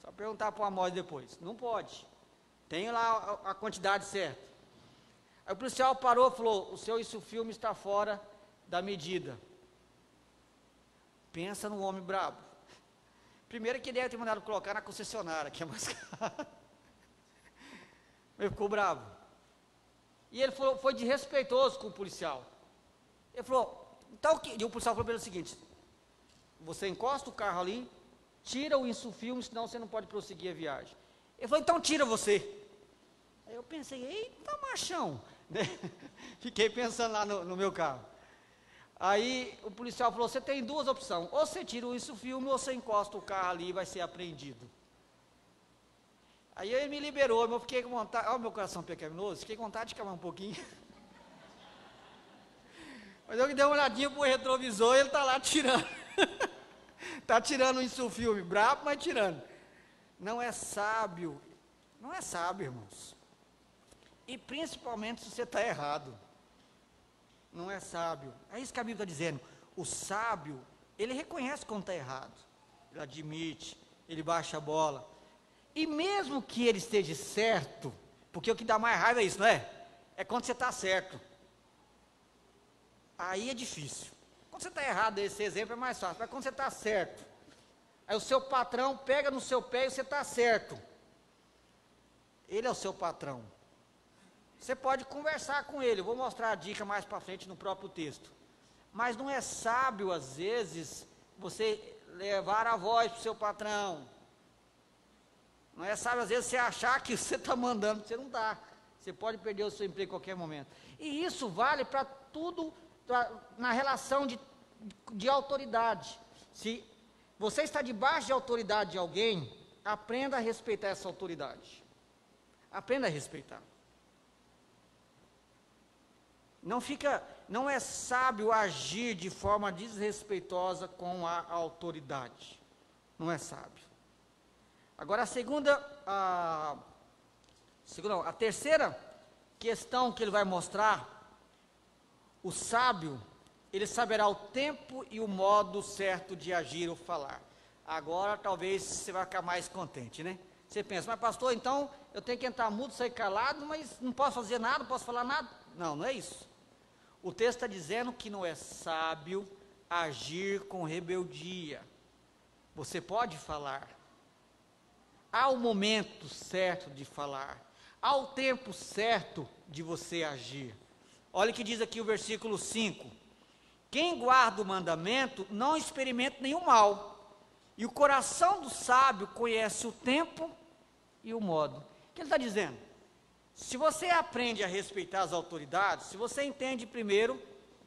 Só perguntar para o Amós depois. Não pode. Tem lá a quantidade certa. Aí o policial parou e falou, o seu insufilme está fora da medida. Pensa no homem brabo. Primeiro que ele deve ter mandado colocar na concessionária, que é mais caro. Ele ficou bravo. E ele foi desrespeitoso com o policial. Ele falou, então, e o policial falou para ele o seguinte, você encosta o carro ali, tira o insufilme, senão você não pode prosseguir a viagem. Ele falou, então tira você. Aí eu pensei, eita machão. Fiquei pensando lá no meu carro. Aí o policial falou, você tem duas opções, ou você tira o insufilme, ou você encosta o carro ali e vai ser apreendido. Aí ele me liberou, eu fiquei com vontade, olha o meu coração pecaminoso, fiquei com vontade de calar um pouquinho. Mas eu que dei uma olhadinha pro retrovisor e ele está lá tirando. Está tirando o insufilme, brabo, mas tirando. Não é sábio, irmãos. E principalmente se você está errado. Não é sábio. É isso que a Bíblia está dizendo. O sábio, ele reconhece quando está errado. Ele admite, ele baixa a bola. E mesmo que ele esteja certo, porque o que dá mais raiva é isso, não é? É quando você está certo. Aí é difícil. Quando você está errado, esse exemplo é mais fácil. Mas quando você está certo, aí o seu patrão pega no seu pé e você está certo. Ele é o seu patrão. Você pode conversar com ele, eu vou mostrar a dica mais para frente no próprio texto. Mas não é sábio, às vezes, você levar a voz para o seu patrão. Não é sábio, às vezes, você achar que você está mandando, você não está. Você pode perder o seu emprego a qualquer momento. E isso vale para tudo, na relação de autoridade. Se você está debaixo de autoridade de alguém, aprenda a respeitar essa autoridade. Aprenda a respeitar. Não é sábio agir de forma desrespeitosa com a autoridade. Não é sábio. Agora a terceira questão que ele vai mostrar, o sábio, ele saberá o tempo e o modo certo de agir ou falar. Agora talvez você vai ficar mais contente, né? Você pensa, mas pastor, então eu tenho que entrar mudo, sair calado, mas não posso fazer nada, não posso falar nada? Não, não é isso. O texto está dizendo que não é sábio agir com rebeldia. Você pode falar, há o momento certo de falar, há o tempo certo de você agir. Olha o que diz aqui o versículo 5. Quem guarda o mandamento não experimenta nenhum mal, e o coração do sábio conhece o tempo e o modo. O que ele está dizendo? Se você aprende a respeitar as autoridades, se você entende primeiro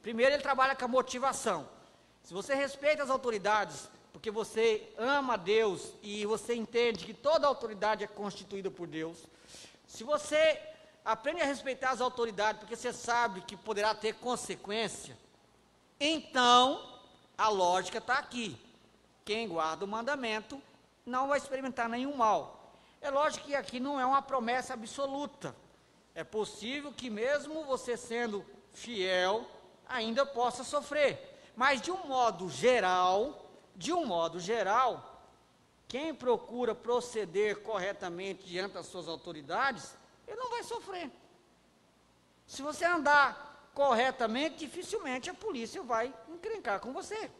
ele trabalha com a motivação. Se você respeita as autoridades, porque você ama a Deus e você entende que toda autoridade é constituída por Deus, se você aprende a respeitar as autoridades, porque você sabe que poderá ter consequência, então a lógica está aqui. Quem guarda o mandamento não vai experimentar nenhum mal. É lógico que aqui não é uma promessa absoluta. É possível que mesmo você sendo fiel, ainda possa sofrer. Mas de um modo geral, quem procura proceder corretamente diante das suas autoridades, ele não vai sofrer. Se você andar corretamente, dificilmente a polícia vai encrencar com você.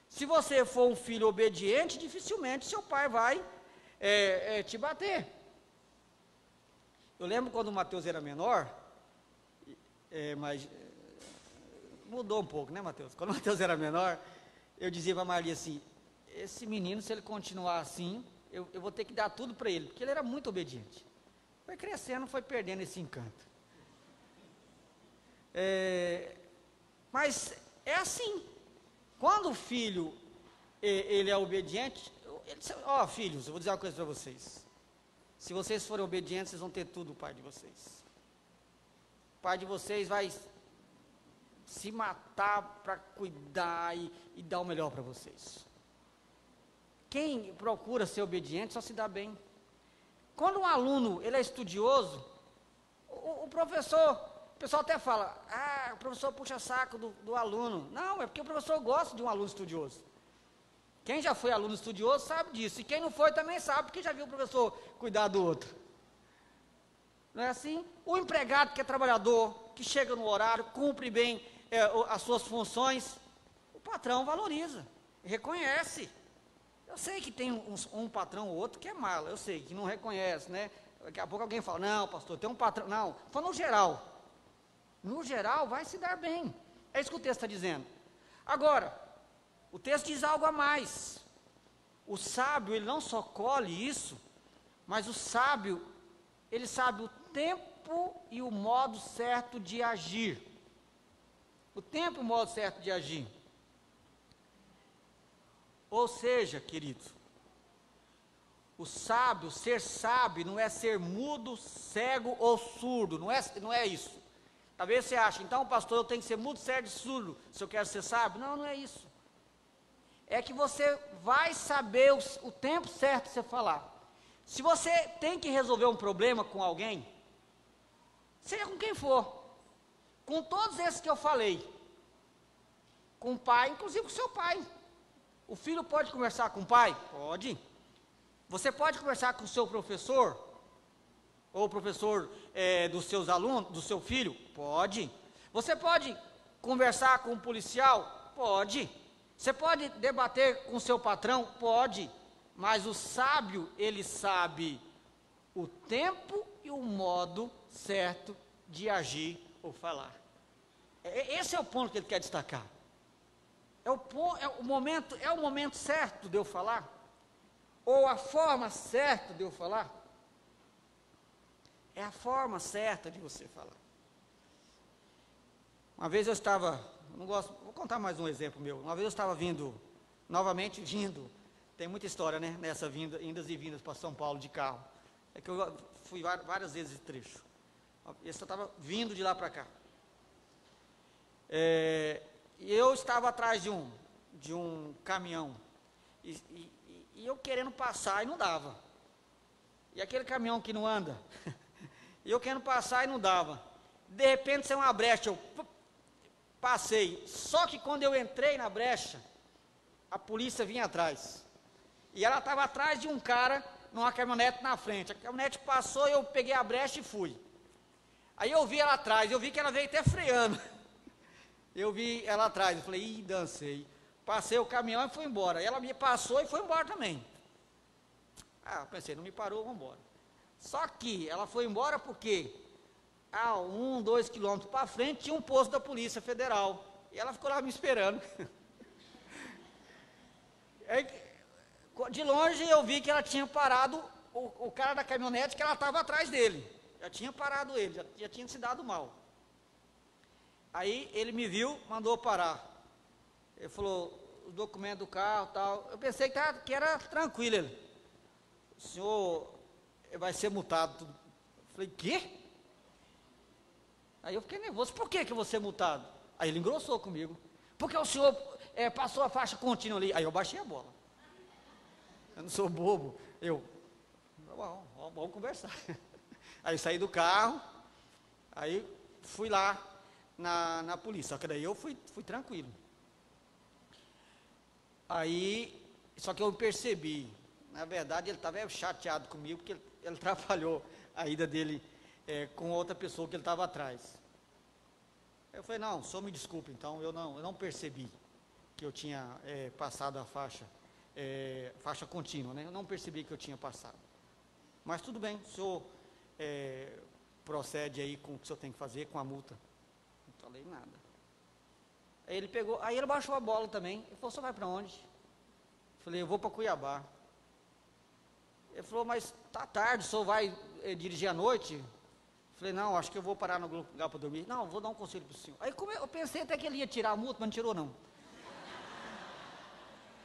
Se você for um filho obediente, dificilmente seu pai vai te bater. Eu lembro quando o Mateus era menor, mas mudou um pouco, né, Mateus? Quando o Mateus era menor, eu dizia para a Maria assim, esse menino, se ele continuar assim, eu vou ter que dar tudo para ele, porque ele era muito obediente. Foi crescendo, foi perdendo esse encanto. Mas é assim, quando o filho, ele é obediente, filhos, eu vou dizer uma coisa para vocês, se vocês forem obedientes, vocês vão ter tudo do pai de vocês. O pai de vocês vai se matar para cuidar e dar o melhor para vocês. Quem procura ser obediente só se dá bem. Quando um aluno ele é estudioso, o professor, o pessoal até fala, o professor puxa saco do aluno. Não, é porque o professor gosta de um aluno estudioso. Quem já foi aluno estudioso sabe disso, e quem não foi também sabe, porque já viu o professor cuidar do outro. Não é assim? O empregado que é trabalhador, que chega no horário, cumpre bem as suas funções, o patrão valoriza, reconhece. Eu sei que tem um patrão ou outro que é mala, eu sei, que não reconhece, né? Daqui a pouco alguém fala, não, pastor, tem um patrão, não, fala no geral. No geral, vai se dar bem. É isso que o texto está dizendo. Agora, o texto diz algo a mais. O sábio, ele não só colhe isso, mas o sábio, ele sabe o tempo e o modo certo de agir. O tempo e o modo certo de agir. Ou seja, querido, o sábio, ser sábio não é ser mudo, cego ou surdo, não é isso. Talvez você ache, então pastor, eu tenho que ser mudo, cego e surdo, se eu quero ser sábio. Não, não é isso. É que você vai saber o tempo certo de você falar. Se você tem que resolver um problema com alguém, seja com quem for, com todos esses que eu falei, com o pai, inclusive com o seu pai. O filho pode conversar com o pai? Pode. Você pode conversar com o seu professor, ou o professor dos seus alunos, do seu filho? Pode. Você pode conversar com um policial? Pode. Você pode debater com o seu patrão? Pode. Mas o sábio, ele sabe o tempo e o modo certo de agir ou falar. Esse é o ponto que ele quer destacar. É o momento certo de eu falar? Ou a forma certa de eu falar? É a forma certa de você falar. Uma vez eu estava, vou contar mais um exemplo meu. Uma vez eu estava novamente vindo, tem muita história, né, nessa indas e vindas para São Paulo de carro. É que eu fui várias vezes esse trecho. Eu estava vindo de lá para cá. E eu estava atrás de um caminhão. E eu querendo passar e não dava. E aquele caminhão que não anda. E eu querendo passar e não dava. De repente saiu uma brecha, eu passei. Só que quando eu entrei na brecha, a polícia vinha atrás. E ela estava atrás de um cara numa caminhonete na frente. A caminhonete passou, eu peguei a brecha e fui. Aí eu vi ela atrás, eu vi que ela veio até freando. Eu vi ela atrás, eu falei, dancei. Passei o caminhão e fui embora. Ela me passou e foi embora também. Eu pensei, não me parou, vamos embora. Só que ela foi embora porque, 2 quilômetros para frente, tinha um posto da Polícia Federal. E ela ficou lá me esperando. Aí, de longe eu vi que ela tinha parado o cara da caminhonete, que ela estava atrás dele. Já tinha parado ele, já tinha se dado mal. Aí ele me viu, mandou parar. Ele falou, o documento do carro e tal. Eu pensei que era tranquilo. Ele, o senhor vai ser multado. Eu falei, quê? Aí eu fiquei nervoso, por que eu vou ser multado? Aí ele engrossou comigo. Porque o senhor passou a faixa contínua ali. Aí eu baixei a bola. Eu não sou bobo. Vamos conversar. Aí eu saí do carro, aí fui lá na polícia. Só que daí eu fui tranquilo. Aí, só que eu percebi, na verdade ele estava chateado comigo, porque ele atrapalhou a ida dele com outra pessoa que ele estava atrás. Eu falei, não, só me desculpe, então, eu não percebi que eu tinha passado a faixa contínua, né? Eu não percebi que eu tinha passado. Mas tudo bem, o senhor procede aí com o que o senhor tem que fazer, com a multa. Não falei nada. Aí ele baixou a bola também. Ele falou, o senhor vai para onde? Eu falei, eu vou para Cuiabá. Ele falou, mas tá tarde, o senhor vai dirigir à noite? Eu falei, não, acho que eu vou parar no lugar para dormir. Não, vou dar um conselho para o senhor. Aí eu pensei até que ele ia tirar a multa, mas não tirou não.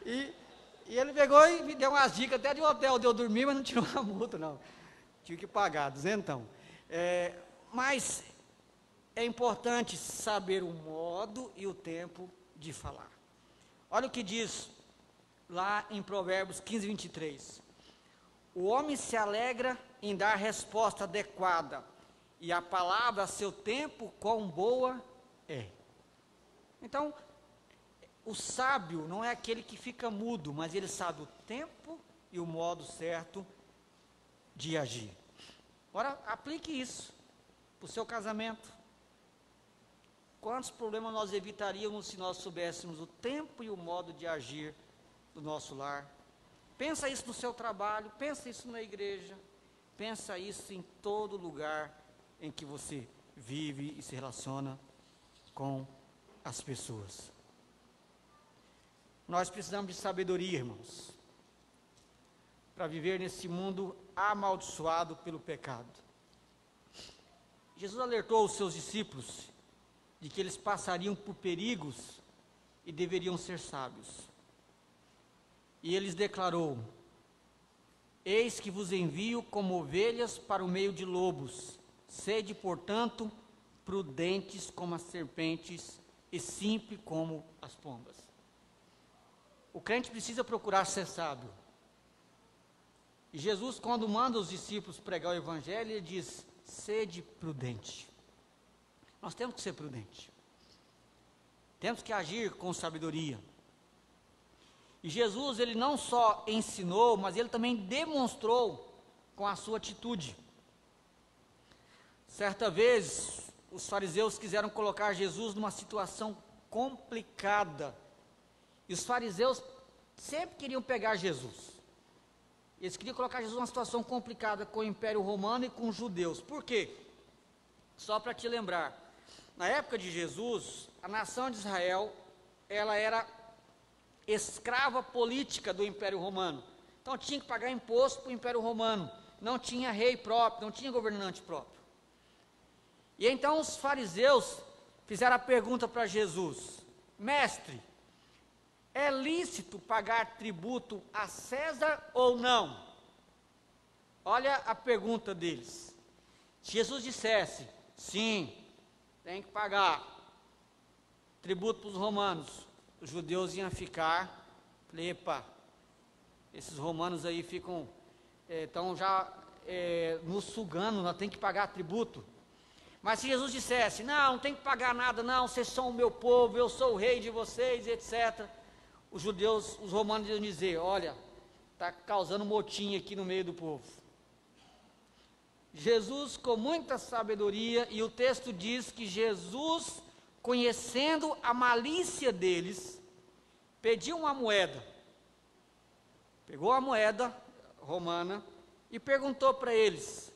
E ele pegou e me deu umas dicas até de hotel de eu dormir, mas não tirou a multa não. Tive que pagar, duzentão. Mas é importante saber o modo e o tempo de falar. Olha o que diz lá em Provérbios 15, 23. O homem se alegra em dar resposta adequada, e a palavra a seu tempo, quão boa é. Então, o sábio não é aquele que fica mudo, mas ele sabe o tempo e o modo certo de agir. Agora, aplique isso para o seu casamento. Quantos problemas nós evitaríamos se nós soubéssemos o tempo e o modo de agir do nosso lar? Pensa isso no seu trabalho, pensa isso na igreja, pensa isso em todo lugar em que você vive e se relaciona com as pessoas. Nós precisamos de sabedoria, irmãos, para viver nesse mundo amaldiçoado pelo pecado. Jesus alertou os seus discípulos de que eles passariam por perigos e deveriam ser sábios. E eles declarou: eis que vos envio como ovelhas para o meio de lobos, sede, portanto, prudentes como as serpentes e simples como as pombas. O crente precisa procurar ser sábio. E Jesus, quando manda os discípulos pregar o evangelho, ele diz: sede prudente. Nós temos que ser prudentes. Temos que agir com sabedoria. E Jesus, ele não só ensinou, mas ele também demonstrou com a sua atitude. Certa vez, os fariseus quiseram colocar Jesus numa situação complicada. E os fariseus sempre queriam pegar Jesus. Eles queriam colocar Jesus numa situação complicada com o Império Romano e com os judeus. Por quê? Só para te lembrar, na época de Jesus, a nação de Israel, ela era escrava política do Império Romano. Então tinha que pagar imposto para o Império Romano. Não tinha rei próprio, não tinha governante próprio. E então os fariseus fizeram a pergunta para Jesus: mestre, é lícito pagar tributo a César ou não? Olha a pergunta deles. Se Jesus dissesse, sim, tem que pagar tributo para os romanos, os judeus iam ficar, epa, esses romanos aí ficam, estão já nos sugando, nós temos que pagar tributo. Mas se Jesus dissesse, não tem que pagar nada não, vocês são o meu povo, eu sou o rei de vocês, etc., os judeus, os romanos iam dizer, olha, está causando motim aqui no meio do povo. Jesus, com muita sabedoria, e o texto diz que Jesus, conhecendo a malícia deles, pediu uma moeda, pegou a moeda romana e perguntou para eles,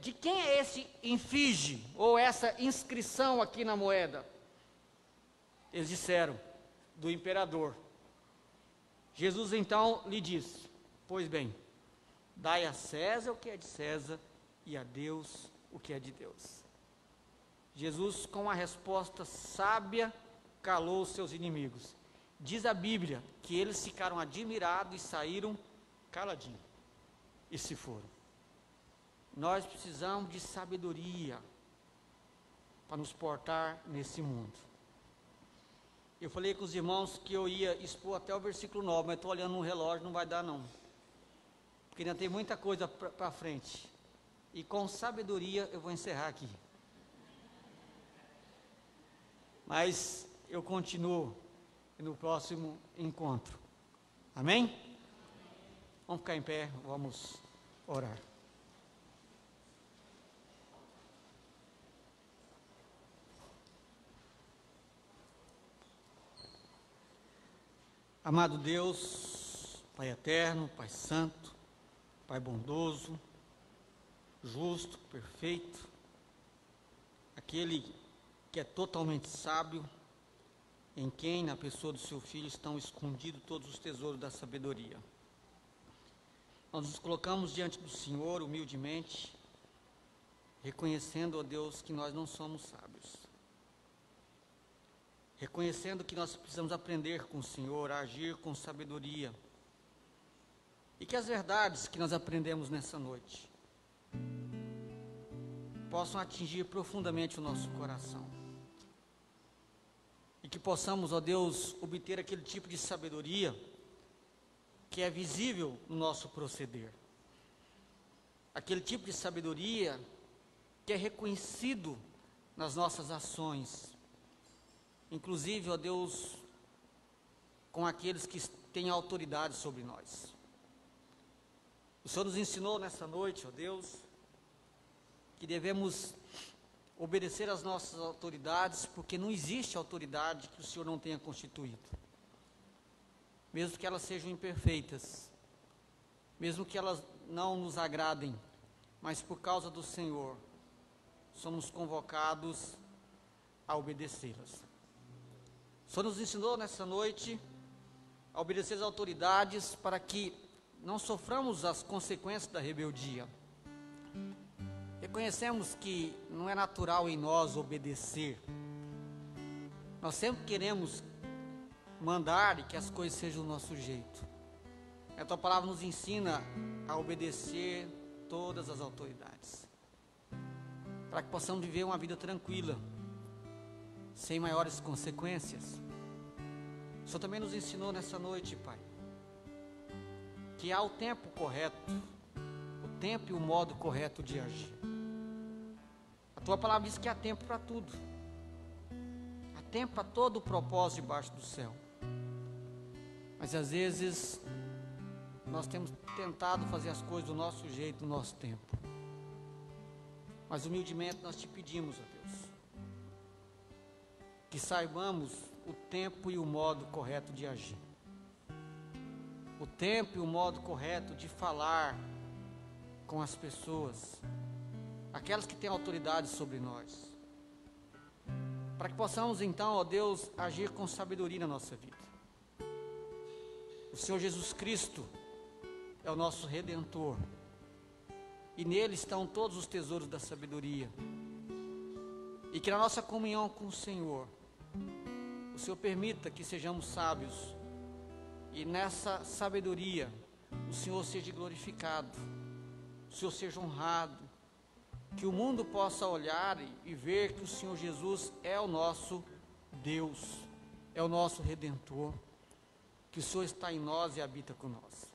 de quem é esse efígie, ou essa inscrição aqui na moeda? Eles disseram, do imperador. Jesus então lhe disse, pois bem, dai a César o que é de César e a Deus o que é de Deus. Jesus, com uma resposta sábia, calou os seus inimigos. Diz a Bíblia que eles ficaram admirados e saíram caladinhos e se foram. Nós precisamos de sabedoria para nos portar nesse mundo. Eu falei com os irmãos que eu ia expor até o versículo 9, mas estou olhando no relógio, não vai dar não. Porque ainda tem muita coisa para frente. E com sabedoria eu vou encerrar aqui. Mas eu continuo no próximo encontro. Amém? Vamos ficar em pé, vamos orar. Amado Deus, Pai eterno, Pai santo, Pai bondoso, justo, perfeito, aquele que é totalmente sábio, em quem, na pessoa do seu Filho, estão escondidos todos os tesouros da sabedoria. Nós nos colocamos diante do Senhor, humildemente, reconhecendo, ó Deus, que nós não somos sábios. Reconhecendo que nós precisamos aprender com o Senhor, a agir com sabedoria. E que as verdades que nós aprendemos nessa noite possam atingir profundamente o nosso coração. E que possamos, ó Deus, obter aquele tipo de sabedoria que é visível no nosso proceder. Aquele tipo de sabedoria que é reconhecido nas nossas ações. Inclusive, ó Deus, com aqueles que têm autoridade sobre nós. O Senhor nos ensinou nessa noite, ó Deus, que devemos obedecer às nossas autoridades, porque não existe autoridade que o Senhor não tenha constituído. Mesmo que elas sejam imperfeitas, mesmo que elas não nos agradem, mas por causa do Senhor, somos convocados a obedecê-las. O Senhor nos ensinou nessa noite a obedecer às autoridades para que não soframos as consequências da rebeldia. Reconhecemos que não é natural em nós obedecer. Nós sempre queremos mandar e que as coisas sejam do nosso jeito. A Tua palavra nos ensina a obedecer todas as autoridades, para que possamos viver uma vida tranquila, sem maiores consequências. O Senhor também nos ensinou nessa noite, Pai, que há o tempo correto, o tempo e o modo correto de agir. A Tua palavra diz que há tempo para tudo. Há tempo para todo o propósito debaixo do céu. Mas às vezes nós temos tentado fazer as coisas do nosso jeito, no nosso tempo. Mas humildemente nós te pedimos, ó Deus, que saibamos o tempo e o modo correto de agir. O tempo e o modo correto de falar com as pessoas, aquelas que têm autoridade sobre nós, para que possamos então, ó Deus, agir com sabedoria na nossa vida. O Senhor Jesus Cristo é o nosso Redentor, e nele estão todos os tesouros da sabedoria, e que na nossa comunhão com o Senhor permita que sejamos sábios, e nessa sabedoria o Senhor seja glorificado, o Senhor seja honrado, que o mundo possa olhar e ver que o Senhor Jesus é o nosso Deus, é o nosso Redentor, que o Senhor está em nós e habita conosco.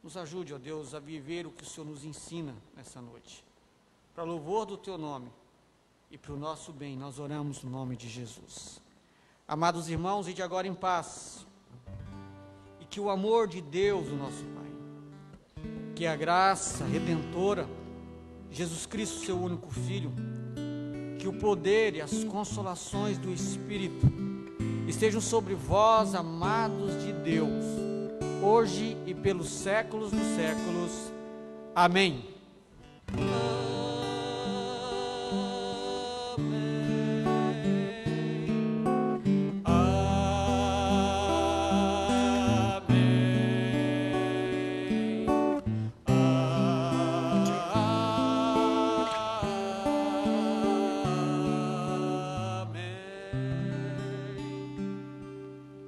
Nos ajude, ó Deus, a viver o que o Senhor nos ensina nessa noite, para louvor do Teu nome e para o nosso bem. Nós oramos no nome de Jesus. Amados irmãos, ide agora em paz, e que o amor de Deus, o nosso Pai, que a graça redentora, Jesus Cristo, seu único Filho, que o poder e as consolações do Espírito estejam sobre vós, amados de Deus, hoje e pelos séculos dos séculos. Amém.